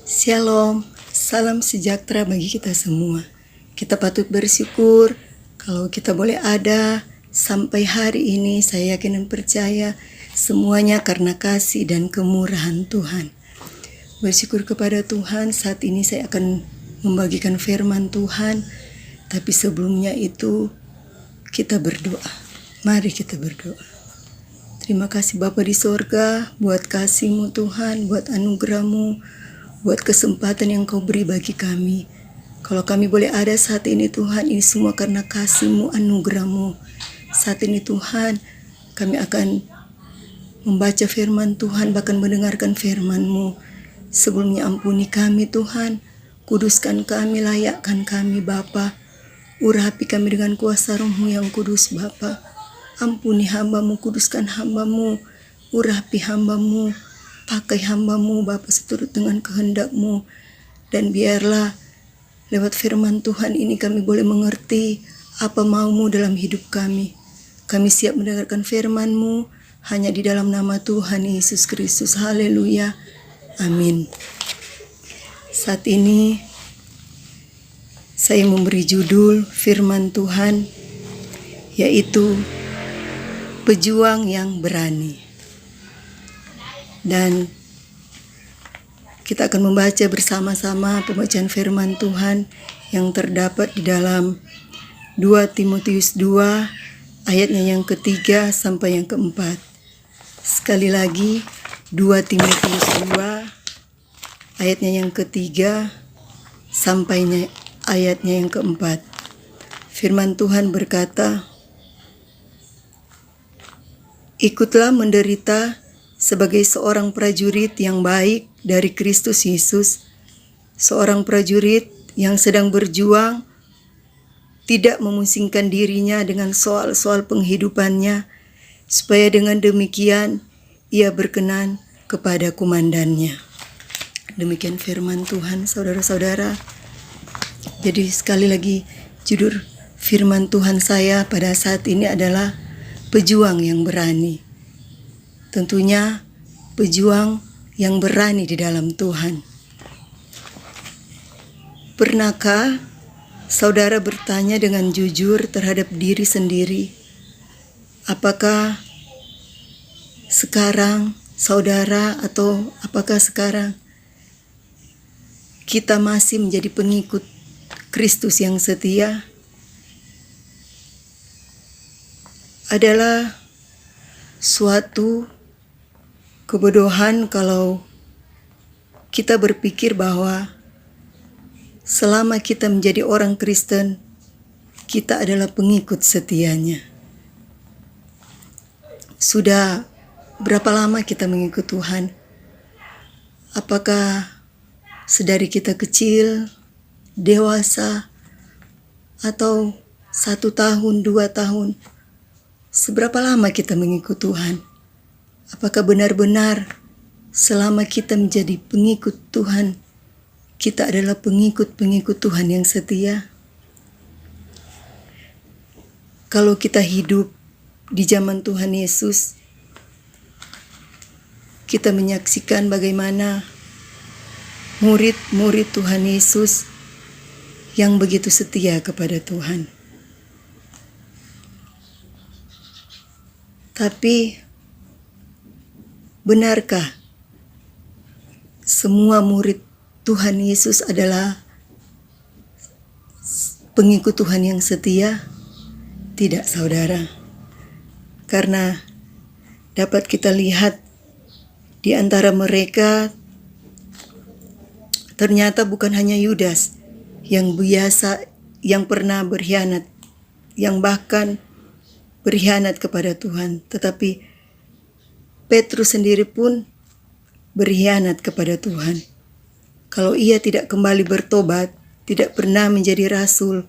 Shalom, salam sejahtera bagi kita semua. Kita patut bersyukur kalau kita boleh ada sampai hari ini. Saya yakin dan percaya semuanya karena kasih dan kemurahan Tuhan. Bersyukur kepada Tuhan, saat ini saya akan membagikan firman Tuhan. Tapi sebelumnya itu kita berdoa. Mari kita berdoa. Terima kasih Bapa di sorga buat kasih-Mu Tuhan, buat anugerah-Mu, buat kesempatan yang Kau beri bagi kami. Kalau kami boleh ada saat ini Tuhan, ini semua karena kasih-Mu, anugerah-Mu. Saat ini Tuhan, kami akan membaca firman Tuhan, bahkan mendengarkan firman-Mu. Sebelumnya ampuni kami Tuhan, kuduskan kami, layakkan kami Bapa. Urapi kami dengan kuasa Roh-Mu yang kudus Bapa. Ampuni hamba-Mu, kuduskan hamba-Mu, urapi hamba-Mu. Pakai hamba-Mu Bapa seturut dengan kehendak-Mu. Dan biarlah lewat firman Tuhan ini kami boleh mengerti apa mau-Mu dalam hidup kami. Kami siap mendengarkan firman-Mu hanya di dalam nama Tuhan Yesus Kristus. Haleluya. Amin. Saat ini saya memberi judul firman Tuhan, yaitu pejuang yang berani. Dan kita akan membaca bersama-sama pembacaan firman Tuhan yang terdapat di dalam 2 Timotius 2 ayatnya yang ketiga sampai yang keempat. Sekali lagi 2 Timotius 2 ayatnya yang ketiga sampai ayatnya yang keempat. Firman Tuhan berkata, "Ikutlah menderita sebagai seorang prajurit yang baik dari Kristus Yesus, seorang prajurit yang sedang berjuang, tidak memusingkan dirinya dengan soal-soal penghidupannya, supaya dengan demikian ia berkenan kepada komandannya." Demikian firman Tuhan, saudara-saudara. Jadi sekali lagi, judul firman Tuhan saya pada saat ini adalah pejuang yang berani. Tentunya pejuang yang berani di dalam Tuhan. Pernahkah saudara bertanya dengan jujur terhadap diri sendiri, apakah sekarang saudara atau apakah sekarang kita masih menjadi pengikut Kristus yang setia? Adalah suatu kebodohan kalau kita berpikir bahwa selama kita menjadi orang Kristen, kita adalah pengikut setianya. Sudah berapa lama kita mengikut Tuhan? Apakah sedari kita kecil, dewasa, atau 1 tahun, 2 tahun? Seberapa lama kita mengikut Tuhan? Apakah benar-benar selama kita menjadi pengikut Tuhan, kita adalah pengikut-pengikut Tuhan yang setia? Kalau kita hidup di zaman Tuhan Yesus, kita menyaksikan bagaimana murid-murid Tuhan Yesus yang begitu setia kepada Tuhan. Tapi benarkah semua murid Tuhan Yesus adalah pengikut Tuhan yang setia? Tidak, saudara. Karena dapat kita lihat di antara mereka ternyata bukan hanya Yudas yang biasa, yang pernah berkhianat, yang bahkan berkhianat kepada Tuhan, tetapi Petrus sendiri pun berkhianat kepada Tuhan. Kalau ia tidak kembali bertobat, tidak pernah menjadi rasul.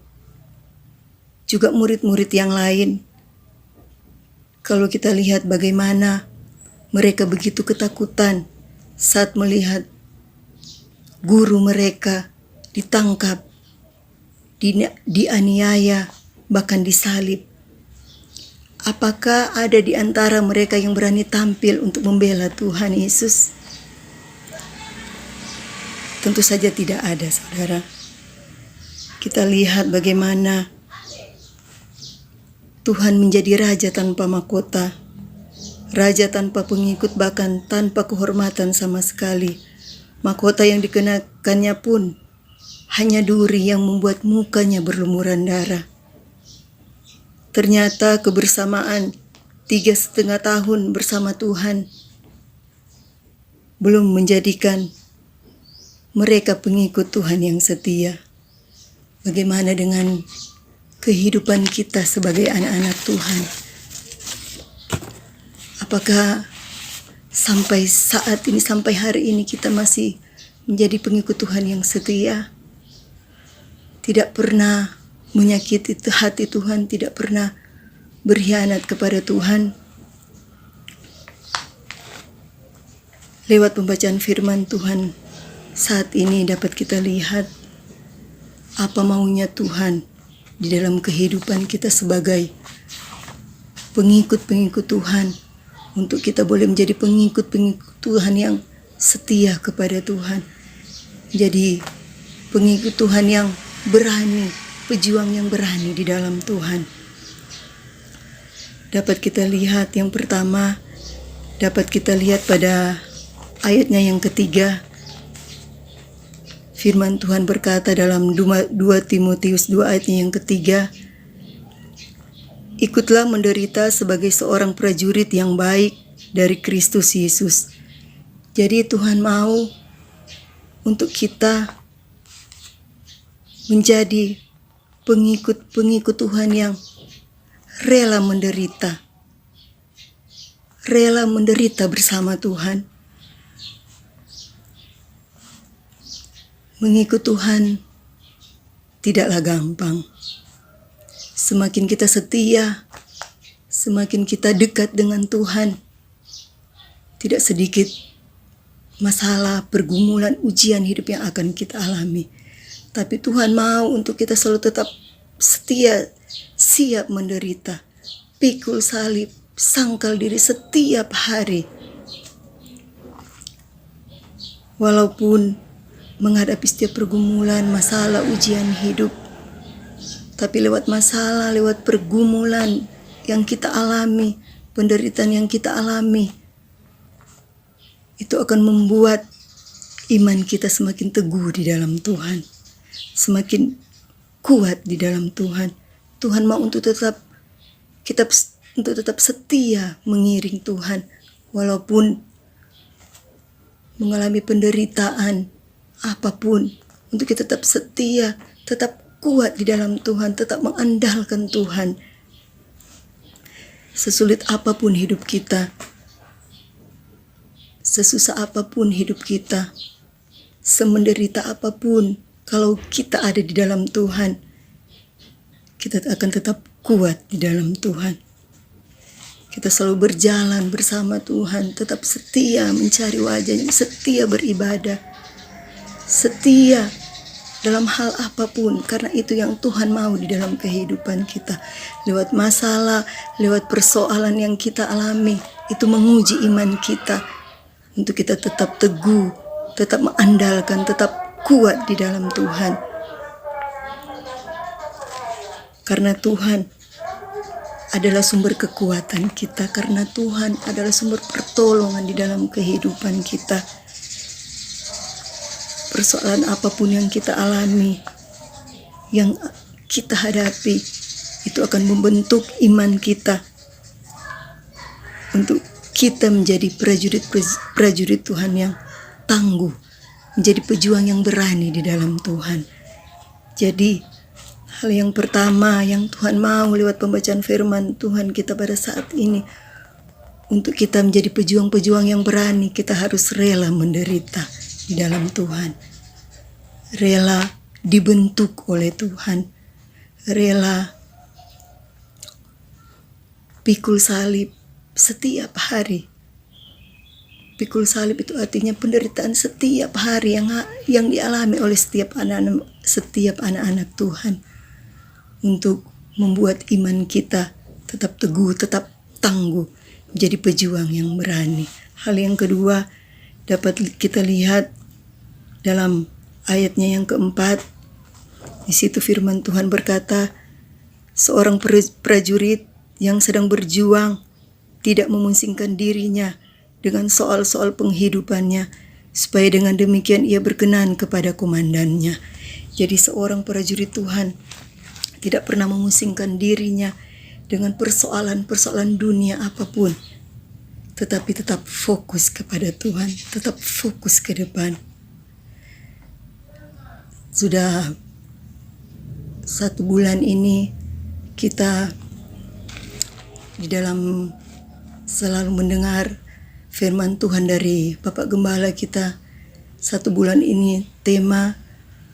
Juga murid-murid yang lain. Kalau kita lihat bagaimana mereka begitu ketakutan saat melihat guru mereka ditangkap, dianiaya, bahkan disalib. Apakah ada di antara mereka yang berani tampil untuk membela Tuhan Yesus? Tentu saja tidak ada, saudara. Kita lihat bagaimana Tuhan menjadi raja tanpa mahkota, raja tanpa pengikut, bahkan tanpa kehormatan sama sekali. Mahkota yang dikenakannya pun hanya duri yang membuat mukanya berlumuran darah. Ternyata kebersamaan 3,5 tahun bersama Tuhan belum menjadikan mereka pengikut Tuhan yang setia. Bagaimana dengan kehidupan kita sebagai anak-anak Tuhan? Apakah sampai saat ini, sampai hari ini kita masih menjadi pengikut Tuhan yang setia? Tidak pernah menyakiti hati Tuhan, tidak pernah berkhianat kepada Tuhan. Lewat pembacaan firman Tuhan saat ini dapat kita lihat apa maunya Tuhan di dalam kehidupan kita sebagai pengikut-pengikut Tuhan, untuk kita boleh menjadi pengikut-pengikut Tuhan yang setia kepada Tuhan. Jadi pengikut Tuhan yang berani, pejuang yang berani di dalam Tuhan. Dapat kita lihat yang pertama, dapat kita lihat pada ayatnya yang ketiga. Firman Tuhan berkata dalam 2 Timotius 2 ayatnya yang ketiga, ikutlah menderita sebagai seorang prajurit yang baik dari Kristus Yesus. Jadi Tuhan mau untuk kita menjadi pengikut-pengikut Tuhan yang rela menderita bersama Tuhan. Mengikut Tuhan tidaklah gampang. Semakin kita setia, semakin kita dekat dengan Tuhan, tidak sedikit masalah, pergumulan, ujian hidup yang akan kita alami. Tapi Tuhan mau untuk kita selalu tetap setia, siap menderita, pikul salib, sangkal diri setiap hari. Walaupun menghadapi setiap pergumulan, masalah, ujian hidup, tapi lewat masalah, lewat pergumulan yang kita alami, penderitaan yang kita alami, itu akan membuat iman kita semakin teguh di dalam Tuhan, semakin kuat di dalam Tuhan. Tuhan mau untuk tetap setia mengiring Tuhan, walaupun mengalami penderitaan apapun, untuk kita tetap setia, tetap kuat di dalam Tuhan, tetap mengandalkan Tuhan. Sesulit apapun hidup kita, sesusah apapun hidup kita, semenderita apapun, kalau kita ada di dalam Tuhan, kita akan tetap kuat di dalam Tuhan. Kita selalu berjalan bersama Tuhan, tetap setia mencari wajahnya, setia beribadah, setia dalam hal apapun, karena itu yang Tuhan mau di dalam kehidupan kita. Lewat masalah, lewat persoalan yang kita alami, itu menguji iman kita, untuk kita tetap teguh, tetap mengandalkan, tetap kuat di dalam Tuhan. Karena Tuhan adalah sumber kekuatan kita, karena Tuhan adalah sumber pertolongan di dalam kehidupan kita. Persoalan apapun yang kita alami, yang kita hadapi, itu akan membentuk iman kita untuk kita menjadi prajurit Tuhan yang tangguh, menjadi pejuang yang berani di dalam Tuhan. Jadi hal yang pertama yang Tuhan mau lewat pembacaan firman Tuhan kita pada saat ini, untuk kita menjadi pejuang-pejuang yang berani, kita harus rela menderita di dalam Tuhan, rela dibentuk oleh Tuhan, rela pikul salib setiap hari. Pikul salib itu artinya penderitaan setiap hari yang dialami oleh setiap anak-anak Tuhan, untuk membuat iman kita tetap teguh, tetap tangguh, menjadi pejuang yang berani. Hal yang kedua dapat kita lihat dalam ayatnya yang keempat. Di situ firman Tuhan berkata, seorang prajurit yang sedang berjuang tidak memusingkan dirinya dengan soal-soal penghidupannya, supaya dengan demikian ia berkenan kepada komandannya. Jadi seorang prajurit Tuhan tidak pernah memusingkan dirinya dengan persoalan-persoalan dunia apapun, tetapi tetap fokus kepada Tuhan, tetap fokus ke depan. Sudah 1 bulan ini kita di dalam selalu mendengar firman Tuhan dari Bapak Gembala kita. 1 bulan ini tema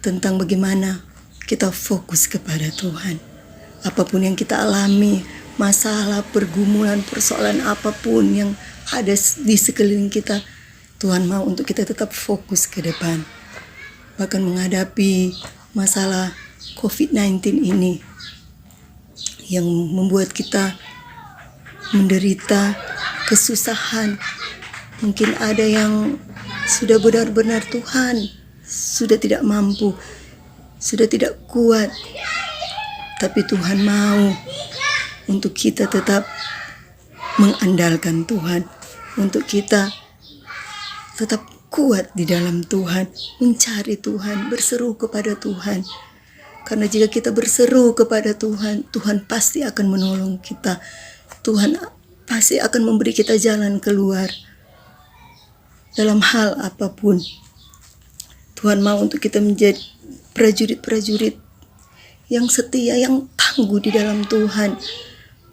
tentang bagaimana kita fokus kepada Tuhan. Apapun yang kita alami, masalah, pergumulan, persoalan apapun yang ada di sekeliling kita, Tuhan mau untuk kita tetap fokus ke depan. Bahkan menghadapi masalah COVID-19 ini yang membuat kita menderita kesusahan. Mungkin ada yang sudah benar-benar Tuhan sudah tidak mampu, sudah tidak kuat, tapi Tuhan mau untuk kita tetap mengandalkan Tuhan, untuk kita tetap kuat di dalam Tuhan, mencari Tuhan, berseru kepada Tuhan. Karena jika kita berseru kepada Tuhan, Tuhan pasti akan menolong kita. Tuhan pasti akan memberi kita jalan keluar dalam hal apapun. Tuhan mau untuk kita menjadi prajurit-prajurit yang setia, yang tangguh di dalam Tuhan,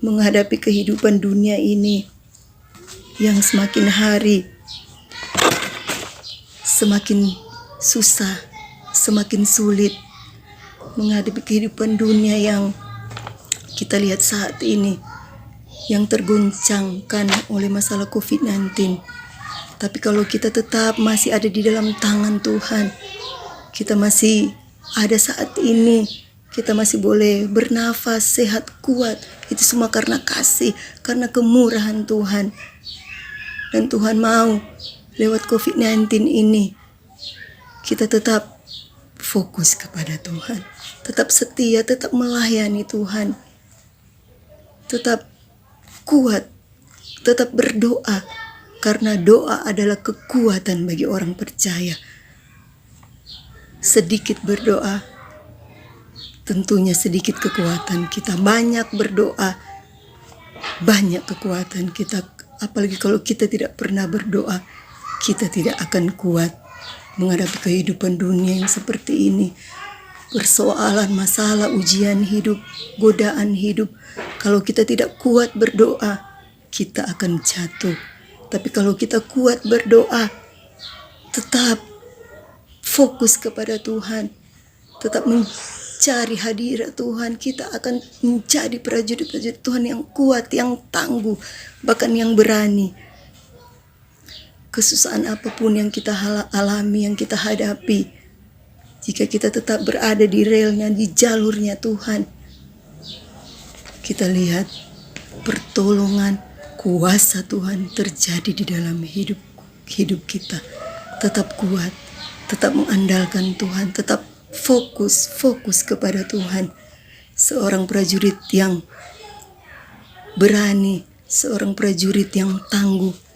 menghadapi kehidupan dunia ini yang semakin hari semakin susah, semakin sulit. Menghadapi kehidupan dunia yang kita lihat saat ini, yang terguncangkan oleh masalah COVID-19. Tapi kalau kita tetap masih ada di dalam tangan Tuhan, kita masih ada saat ini, kita masih boleh bernafas, sehat, kuat. Itu semua karena kasih, karena kemurahan Tuhan. Dan Tuhan mau lewat COVID-19 ini, kita tetap fokus kepada Tuhan, tetap setia, tetap melayani Tuhan, tetap kuat, tetap berdoa, karena doa adalah kekuatan bagi orang percaya. Sedikit berdoa, tentunya sedikit kekuatan kita. Banyak berdoa, banyak kekuatan kita. Apalagi kalau kita tidak pernah berdoa, kita tidak akan kuat menghadapi kehidupan dunia yang seperti ini. Persoalan, masalah, ujian hidup, godaan hidup. Kalau kita tidak kuat berdoa, kita akan jatuh. Tapi kalau kita kuat berdoa, tetap fokus kepada Tuhan, tetap mencari hadirat Tuhan, kita akan menjadi prajurit-prajurit Tuhan yang kuat, yang tangguh, bahkan yang berani. Kesusahan apapun yang kita alami, yang kita hadapi, jika kita tetap berada di relnya, di jalurnya Tuhan, kita lihat pertolongan, kuasa Tuhan terjadi di dalam hidup kita. Tetap kuat, tetap mengandalkan Tuhan, tetap fokus kepada Tuhan. Seorang prajurit yang berani, seorang prajurit yang tangguh.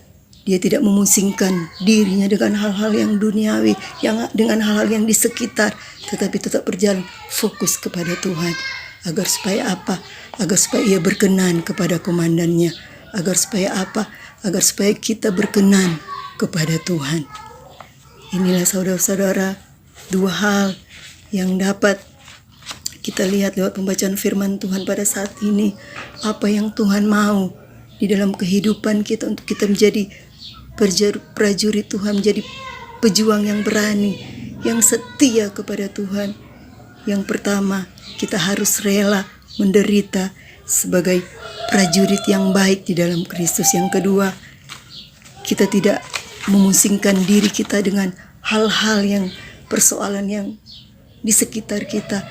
Dia tidak memusingkan dirinya dengan hal-hal yang duniawi, dengan hal-hal yang di sekitar, tetapi tetap berjalan fokus kepada Tuhan. Agar supaya apa? Agar supaya ia berkenan kepada komandannya. Agar supaya apa? Agar supaya kita berkenan kepada Tuhan. Inilah saudara-saudara, 2 hal yang dapat kita lihat lewat pembacaan firman Tuhan pada saat ini. Apa yang Tuhan mau di dalam kehidupan kita untuk kita menjadi prajurit Tuhan, menjadi pejuang yang berani, yang setia kepada Tuhan. Yang pertama, kita harus rela menderita sebagai prajurit yang baik di dalam Kristus. Yang kedua, kita tidak memusingkan diri kita dengan hal-hal yang persoalan yang di sekitar kita,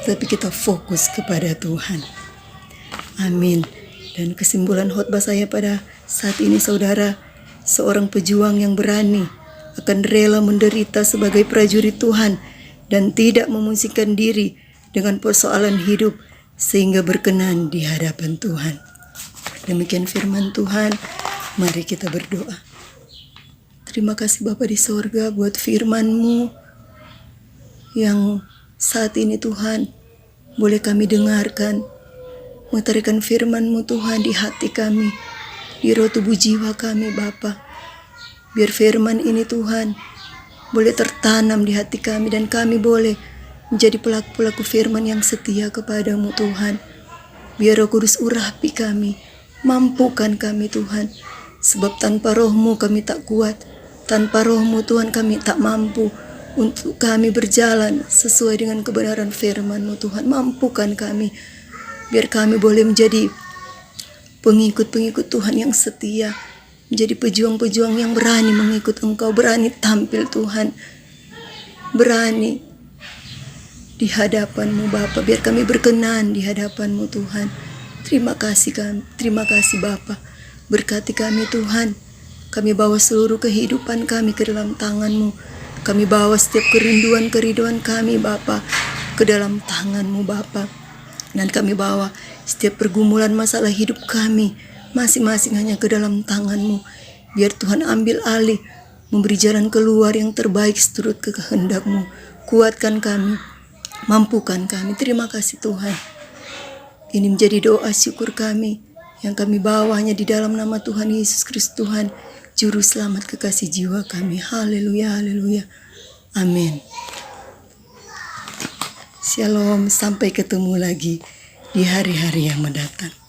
tetapi kita fokus kepada Tuhan. Amin. Dan kesimpulan khotbah saya pada saat ini, saudara, seorang pejuang yang berani akan rela menderita sebagai prajurit Tuhan dan tidak memusingkan diri dengan persoalan hidup sehingga berkenan di hadapan Tuhan. Demikian firman Tuhan, mari kita berdoa. Terima kasih Bapa di sorga buat firman-Mu yang saat ini Tuhan boleh kami dengarkan. Mengutarakan firman-Mu Tuhan di hati kami, di roh tubuh jiwa kami Bapa. Biar firman ini Tuhan boleh tertanam di hati kami dan kami boleh menjadi pelaku-pelaku firman yang setia kepadamu Tuhan. Biar Roh Kudus urapi kami, mampukan kami Tuhan. Sebab tanpa Roh-Mu kami tak kuat, tanpa Roh-Mu Tuhan kami tak mampu untuk kami berjalan sesuai dengan kebenaran firman-Mu Tuhan. Mampukan kami, biar kami boleh menjadi pengikut-pengikut Tuhan yang setia, menjadi pejuang-pejuang yang berani mengikut Engkau, berani tampil Tuhan, berani di hadapan-Mu Bapa, biar kami berkenan di hadapan-Mu Tuhan. Terima kasih Bapa, berkati kami Tuhan. Kami bawa seluruh kehidupan kami ke dalam tangan-Mu. Kami bawa setiap kerinduan kami Bapa ke dalam tangan-Mu Bapa. Dan kami bawa setiap pergumulan masalah hidup kami masing-masing hanya ke dalam tangan-Mu. Biar Tuhan ambil alih, memberi jalan keluar yang terbaik seturut kehendak-Mu. Kuatkan kami, mampukan kami. Terima kasih Tuhan. Ini menjadi doa syukur kami yang kami bawa hanya di dalam nama Tuhan Yesus Kristus Tuhan, Juru Selamat kekasih jiwa kami. Haleluya, haleluya. Amin. Shalom, sampai ketemu lagi di hari-hari yang mendatang.